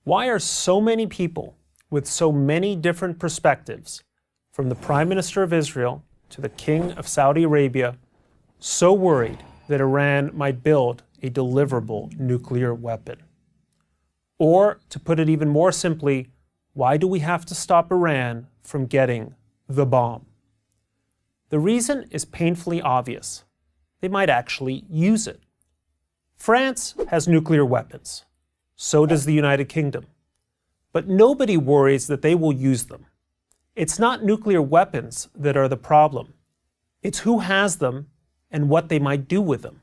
Why are so many people with so many different perspectives, from the Prime Minister of Israel to the King of Saudi Arabia, so worried that Iran might build a deliverable nuclear weapon? Or, to put it even more simply, why do we have to stop Iran from getting the bomb? The reason is painfully obvious. They might actually use it. France has nuclear weapons. So does the United Kingdom. But nobody worries that they will use them. It's not nuclear weapons that are the problem. It's who has them and what they might do with them.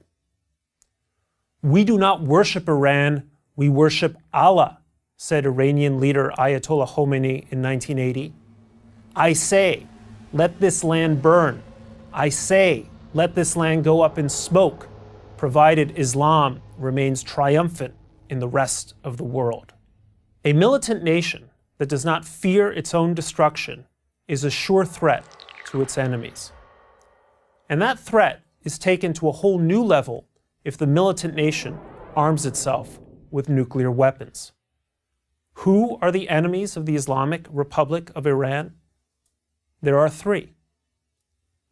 We do not worship Iran, we worship Allah, said Iranian leader Ayatollah Khomeini in 1980. I say, let this land burn. I say, let this land go up in smoke, provided Islam remains triumphant in the rest of the world. A militant nation that does not fear its own destruction is a sure threat to its enemies. And that threat is taken to a whole new level if the militant nation arms itself with nuclear weapons. Who are the enemies of the Islamic Republic of Iran? There are three.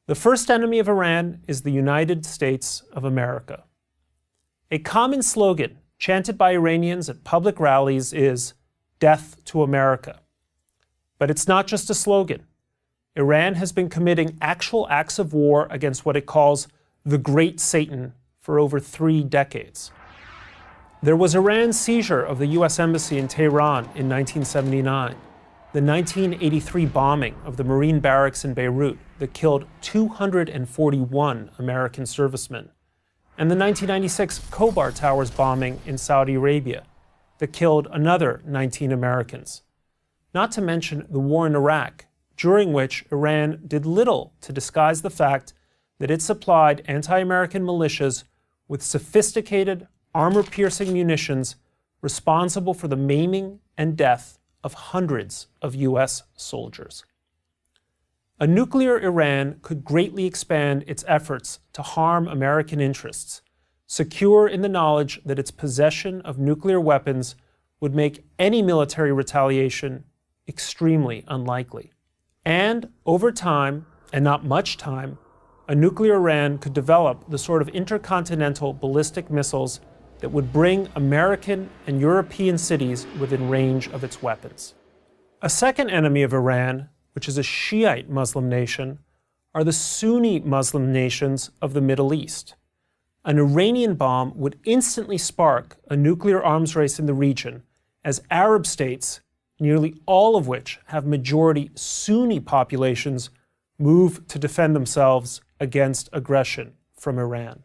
The first enemy of Iran is the United States of America. A common slogan chanted by Iranians at public rallies is "Death to America." But it's not just a slogan. Iran has been committing actual acts of war against what it calls the Great Satan for over 3 decades. There was Iran's seizure of the U.S. Embassy in Tehran in 1979, the 1983 bombing of the Marine barracks in Beirut that killed 241 American servicemen, and the 1996 Khobar Towers bombing in Saudi Arabia that killed another 19 Americans. Not to mention the war in Iraq, during which Iran did little to disguise the fact that it supplied anti-American militias with sophisticated, armor-piercing munitions responsible for the maiming and death of hundreds of U.S. soldiers. A nuclear Iran could greatly expand its efforts to harm American interests, secure in the knowledge that its possession of nuclear weapons would make any military retaliation extremely unlikely. And over time, and not much time, a nuclear Iran could develop the sort of intercontinental ballistic missiles that would bring American and European cities within range of its weapons. A second enemy of Iran, which is a Shiite Muslim nation, are the Sunni Muslim nations of the Middle East. An Iranian bomb would instantly spark a nuclear arms race in the region, as Arab states, nearly all of which have majority Sunni populations, move to defend themselves against aggression from Iran.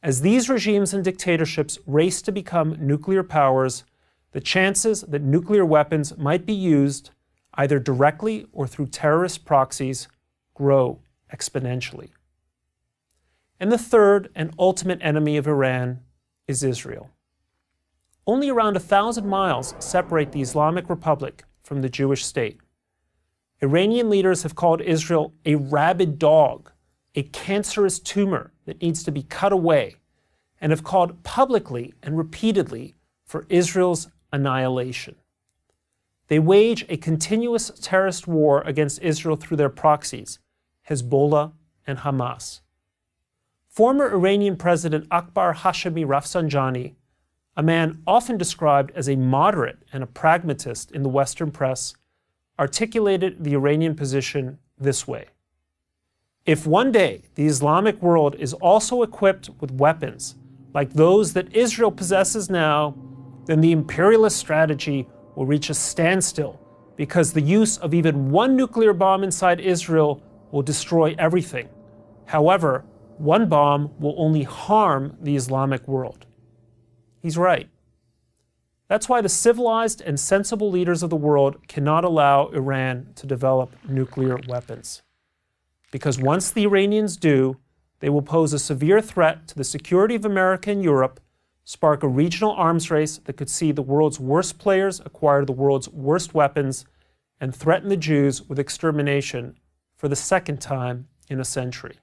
As these regimes and dictatorships race to become nuclear powers, the chances that nuclear weapons might be used, either directly or through terrorist proxies, grow exponentially. And the third and ultimate enemy of Iran is Israel. Only around 1,000 miles separate the Islamic Republic from the Jewish state. Iranian leaders have called Israel a rabid dog, a cancerous tumor that needs to be cut away, and have called publicly and repeatedly for Israel's annihilation. They wage a continuous terrorist war against Israel through their proxies, Hezbollah and Hamas. Former Iranian President Akbar Hashemi Rafsanjani, a man often described as a moderate and a pragmatist in the Western press, articulated the Iranian position this way: if one day the Islamic world is also equipped with weapons like those that Israel possesses now, then the imperialist strategy will reach a standstill, because the use of even one nuclear bomb inside Israel will destroy everything. However, one bomb will only harm the Islamic world. He's right. That's why the civilized and sensible leaders of the world cannot allow Iran to develop nuclear weapons. Because once the Iranians do, they will pose a severe threat to the security of America and Europe, spark a regional arms race that could see the world's worst players acquire the world's worst weapons, and threaten the Jews with extermination for the second time in a century.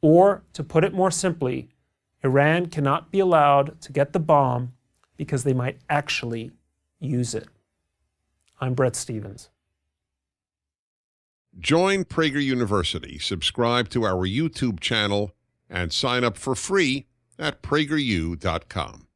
Or, to put it more simply, Iran cannot be allowed to get the bomb because they might actually use it. I'm Bret Stephens. Join Prager University, subscribe to our YouTube channel, and sign up for free at prageru.com.